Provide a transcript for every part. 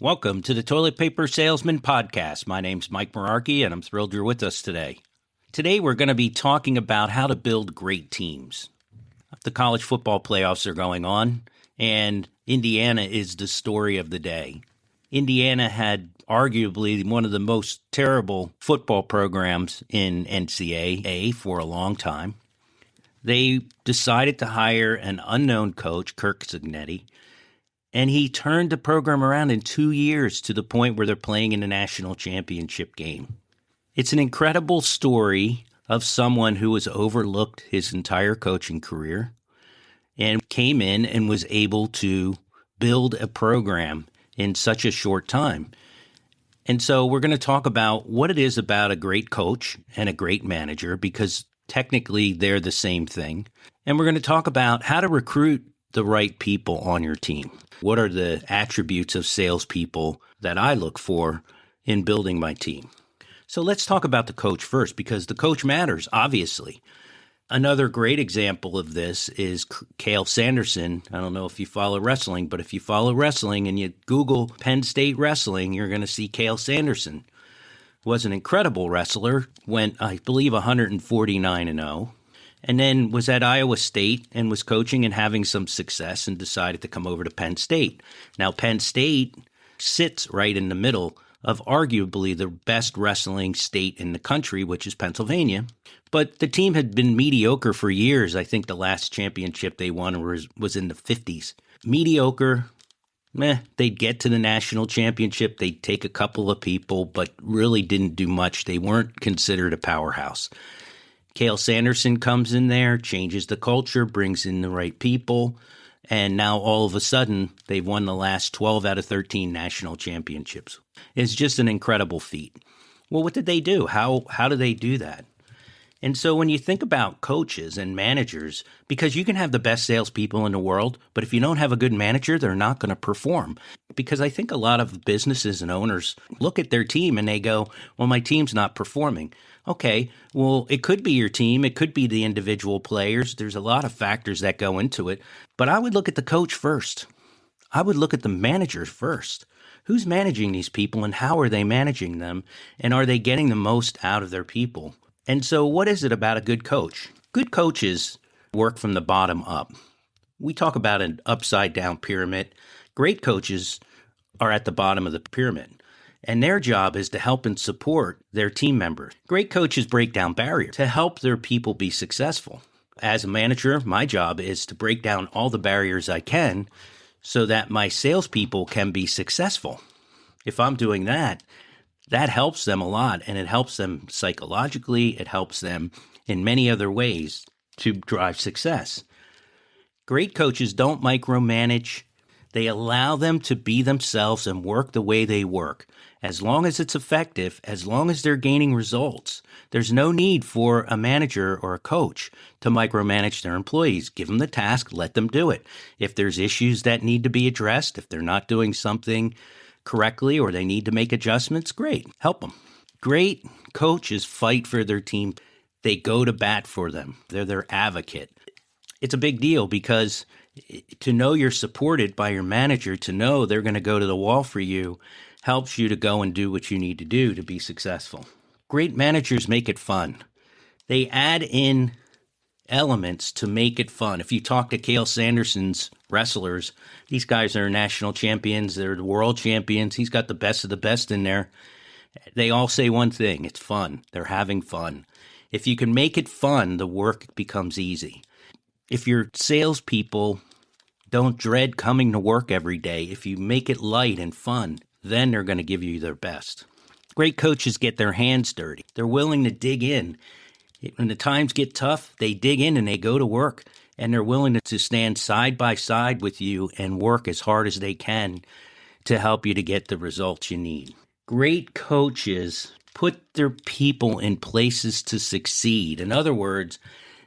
Welcome to the Toilet Paper Salesman Podcast. My name's Mike Merarkey, and I'm thrilled you're with us today. Today, we're going to be talking about how to build great teams. The college football playoffs are going on, and Indiana is the story of the day. Indiana had arguably one of the most terrible football programs in NCAA for a long time. They decided to hire an unknown coach, Kirk Cignetti, and he turned the program around in 2 years to the point where they're playing in the national championship game. It's an incredible story of someone who was overlooked his entire coaching career and came in and was able to build a program in such a short time. And so we're going to talk about what it is about a great coach and a great manager, because technically they're the same thing. And we're going to talk about how to recruit the right people on your team. What are the attributes of salespeople that I look for in building my team? So let's talk about the coach first, because the coach matters, obviously. Another great example of this is Cael Sanderson. I don't know if you follow wrestling, but if you follow wrestling and you Google Penn State wrestling, you're going to see Cael Sanderson. Was an incredible wrestler, went, I believe, 149-0. And then was at Iowa State and was coaching and having some success and decided to come over to Penn State. Now, Penn State sits right in the middle of arguably the best wrestling state in the country, which is Pennsylvania. But the team had been mediocre for years. I think the last championship they won was in the 50s. Mediocre. They'd get to the national championship. They'd take a couple of people, but really didn't do much. They weren't considered a powerhouse. Cael Sanderson comes in there, changes the culture, brings in the right people, and now all of a sudden they've won the last 12 out of 13 national championships. It's just an incredible feat. Well, what did they do? How do they do that? And so when you think about coaches and managers, because you can have the best salespeople in the world, but if you don't have a good manager, they're not going to perform. Because I think a lot of businesses and owners look at their team and they go, well, my team's not performing. Okay, well, it could be your team. It could be the individual players. There's a lot of factors that go into it. But I would look at the coach first. I would look at the manager first. Who's managing these people and how are they managing them? And are they getting the most out of their people? And so what is it about a good coach? Good coaches work from the bottom up. We talk about an upside down pyramid. Great coaches are at the bottom of the pyramid. And their job is to help and support their team members. Great coaches break down barriers to help their people be successful. As a manager, my job is to break down all the barriers I can so that my salespeople can be successful. If I'm doing that, that helps them a lot, and it helps them psychologically. It helps them in many other ways to drive success. Great coaches don't micromanage. They allow them to be themselves and work the way they work. As long as it's effective, as long as they're gaining results, there's no need for a manager or a coach to micromanage their employees. Give them the task, let them do it. If there's issues that need to be addressed, if they're not doing something correctly or they need to make adjustments, great, help them. Great coaches fight for their team. They go to bat for them. They're their advocate. It's a big deal because to know you're supported by your manager, to know they're going to go to the wall for you, helps you to go and do what you need to do to be successful. Great managers make it fun. They add in elements to make it fun. If you talk to Cael Sanderson's wrestlers, these guys are national champions. They're the world champions. He's got the best of the best in there. They all say one thing: it's fun. They're having fun. If you can make it fun, the work becomes easy. If your salespeople don't dread coming to work every day, if you make it light and fun, then they're going to give you their best. Great coaches get their hands dirty. They're willing to dig in. When the times get tough, they dig in and they go to work, and they're willing to stand side by side with you and work as hard as they can to help you to get the results you need. Great coaches put their people in places to succeed. In other words,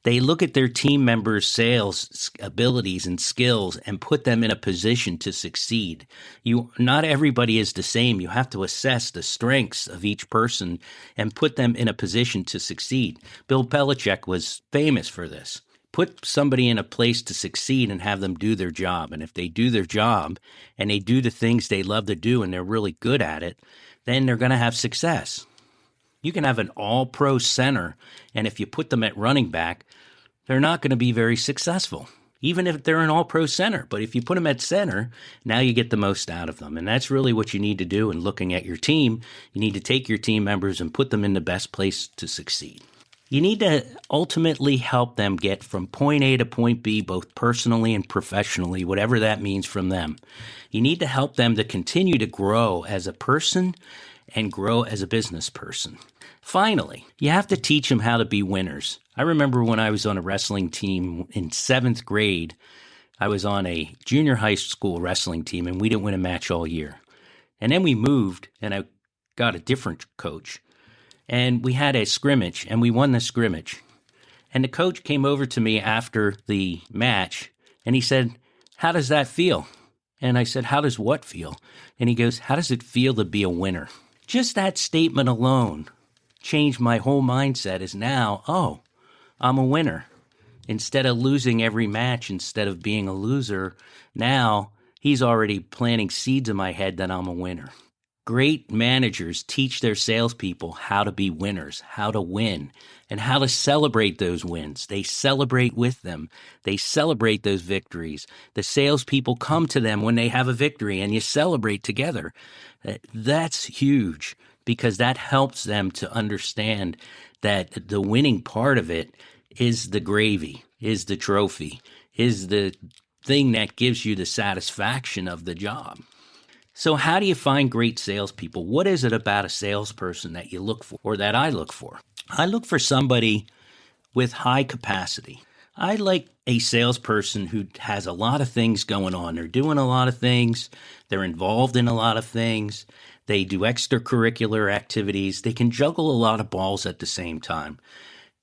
they look at their team members' sales abilities and skills and put them in a position to succeed. Not everybody is the same. You have to assess the strengths of each person and put them in a position to succeed. Bill Belichick was famous for this. Put somebody in a place to succeed and have them do their job. And if they do their job and they do the things they love to do and they're really good at it, then they're going to have success. You can have an all-pro center, and if you put them at running back, they're not going to be very successful, even if they're an all-pro center. But if you put them at center, now you get the most out of them. And that's really what you need to do in looking at your team. You need to take your team members and put them in the best place to succeed. You need to ultimately help them get from point A to point B, both personally and professionally, whatever that means from them. You need to help them to continue to grow as a person and grow as a business person. Finally, you have to teach them how to be winners. I remember when I was on a wrestling team in 7th grade, I was on a junior high school wrestling team, and we didn't win a match all year. And then we moved, and I got a different coach. And we had a scrimmage, and we won the scrimmage. And the coach came over to me after the match, and he said, "How does that feel?" And I said, "How does what feel?" And he goes, "How does it feel to be a winner?" Just that statement alone changed my whole mindset is now, oh, I'm a winner. Instead of losing every match, instead of being a loser, now he's already planting seeds in my head that I'm a winner. Great managers teach their salespeople how to be winners, how to win, and how to celebrate those wins. They celebrate with them. They celebrate those victories. The salespeople come to them when they have a victory, and you celebrate together. That's huge because that helps them to understand that the winning part of it is the gravy, is the trophy, is the thing that gives you the satisfaction of the job. So how do you find great salespeople? What is it about a salesperson that you look for or that I look for? I look for somebody with high capacity. I like a salesperson who has a lot of things going on. They're doing a lot of things. They're involved in a lot of things. They do extracurricular activities. They can juggle a lot of balls at the same time.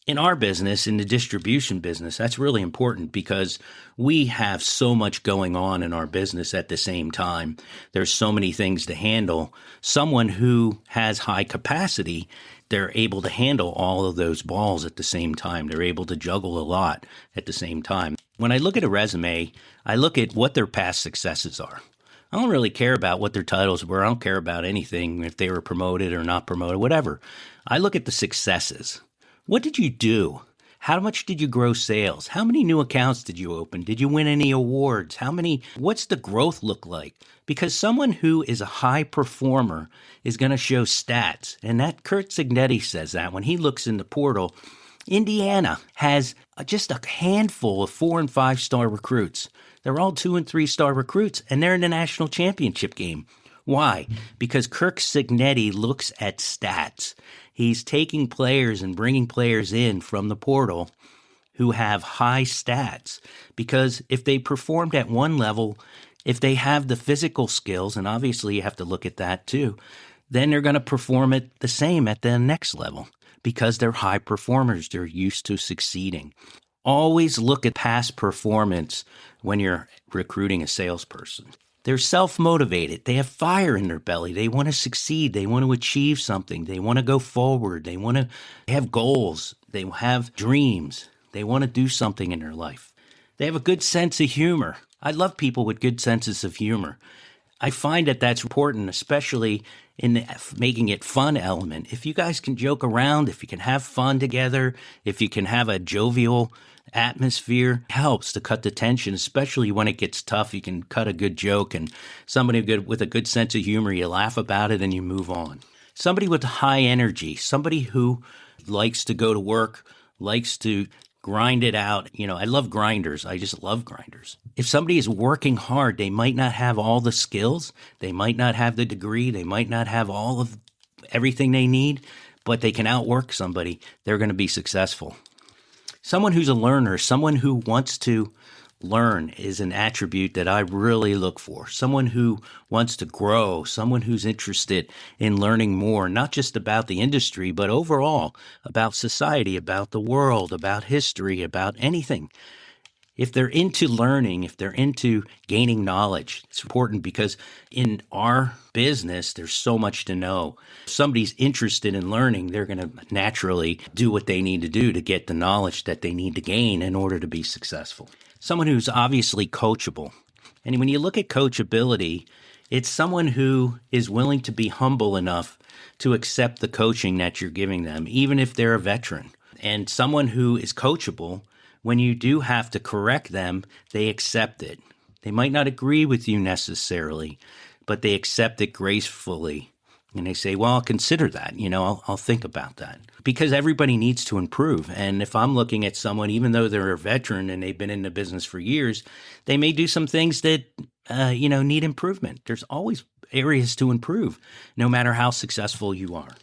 In our business, in the distribution business, that's really important because we have so much going on in our business at the same time. There's so many things to handle. Someone who has high capacity, they're able to handle all of those balls at the same time. They're able to juggle a lot at the same time. When I look at a resume, I look at what their past successes are. I don't really care about what their titles were. I don't care about anything, if they were promoted or not promoted, whatever. I look at the successes. What did you do? How much did you grow sales? How many new accounts did you open? Did you win any awards? What's the growth look like? Because someone who is a high performer is going to show stats. And that Curt Cignetti says that when he looks in the portal. Indiana has just a handful of 4- and 5-star recruits. They're all 2- and 3-star recruits, and they're in the national championship game. Why? Because Curt Cignetti looks at stats. He's taking players and bringing players in from the portal who have high stats. Because if they performed at one level, if they have the physical skills, and obviously you have to look at that too, then they're going to perform it the same at the next level because they're high performers. They're used to succeeding. Always look at past performance when you're recruiting a salesperson. They're self-motivated. They have fire in their belly. They want to succeed. They want to achieve something. They want to go forward. They want to have goals. They have dreams. They want to do something in their life. They have a good sense of humor. I love people with good senses of humor. I find that that's important, especially in the making it fun element. If you guys can joke around, if you can have fun together, if you can have a jovial atmosphere, it helps to cut the tension, especially when it gets tough. You can cut a good joke, and somebody with a good sense of humor, you laugh about it and you move on. Somebody with high energy, somebody who likes to go to work, likes to grind it out. I love grinders. I just love grinders. If somebody is working hard, they might not have all the skills. They might not have the degree. They might not have all of everything they need, but they can outwork somebody. They're going to be successful. Someone who's a learner, someone who wants to learn is an attribute that I really look for. Someone who wants to grow, someone who's interested in learning more, not just about the industry, but overall about society, about the world, about history, about anything. If they're into learning, if they're into gaining knowledge, it's important because in our business, there's so much to know. If somebody's interested in learning, they're going to naturally do what they need to do to get the knowledge that they need to gain in order to be successful. Someone who's obviously coachable. And when you look at coachability, it's someone who is willing to be humble enough to accept the coaching that you're giving them, even if they're a veteran. And someone who is coachable, when you do have to correct them, they accept it. They might not agree with you necessarily, but they accept it gracefully. And they say, well, I'll consider that. I'll think about that. Because everybody needs to improve. And if I'm looking at someone, even though they're a veteran and they've been in the business for years, they may do some things that, need improvement. There's always areas to improve, no matter how successful you are.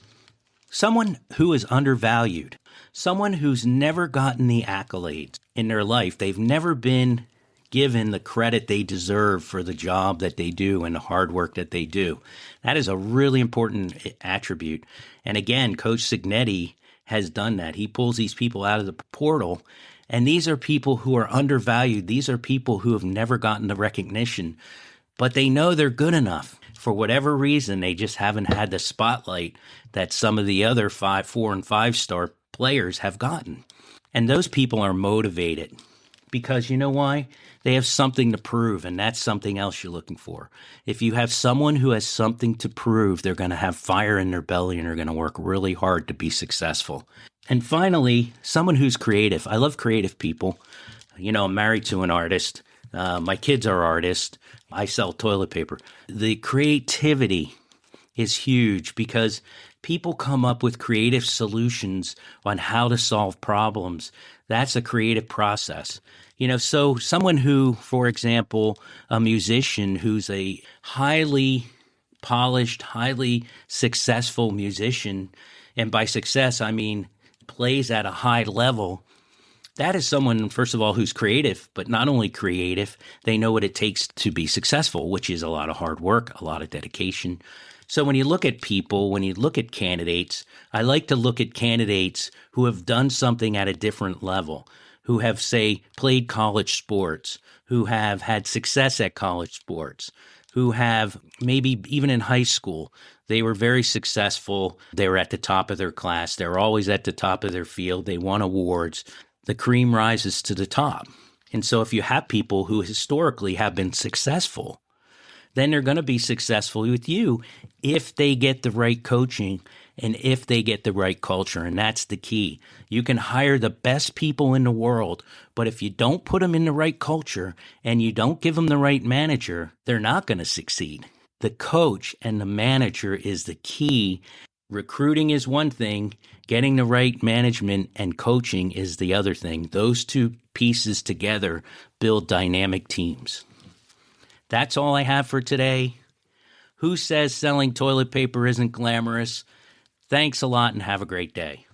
Someone who is undervalued, someone who's never gotten the accolades in their life. They've never been given the credit they deserve for the job that they do and the hard work that they do. That is a really important attribute. And again, Coach Signetti has done that. He pulls these people out of the portal, and these are people who are undervalued. These are people who have never gotten the recognition, but they know they're good enough. For whatever reason, they just haven't had the spotlight that some of the other 4 and 5 star players have gotten. And those people are motivated because you know why? They have something to prove, and that's something else you're looking for. If you have someone who has something to prove, they're going to have fire in their belly and they're going to work really hard to be successful. And finally, someone who's creative. I love creative people. I'm married to an artist. My kids are artists. I sell toilet paper. The creativity is huge because people come up with creative solutions on how to solve problems. That's a creative process. So someone who, for example, a musician who's a highly polished, highly successful musician, and by success, I mean plays at a high level, that is someone, first of all, who's creative, but not only creative, they know what it takes to be successful, which is a lot of hard work, a lot of dedication. So when you look at people, when you look at candidates, I like to look at candidates who have done something at a different level, who have, say, played college sports, who have had success at college sports, who have maybe even in high school, they were very successful. They were at the top of their class. They were always at the top of their field. They won awards. The cream rises to the top. And so if you have people who historically have been successful, then they're going to be successful with you if they get the right coaching and if they get the right culture. And that's the key. You can hire the best people in the world, but if you don't put them in the right culture and you don't give them the right manager, they're not going to succeed. The coach and the manager is the key. Recruiting is one thing. Getting the right management and coaching is the other thing. Those two pieces together build dynamic teams. That's all I have for today. Who says selling toilet paper isn't glamorous? Thanks a lot and have a great day.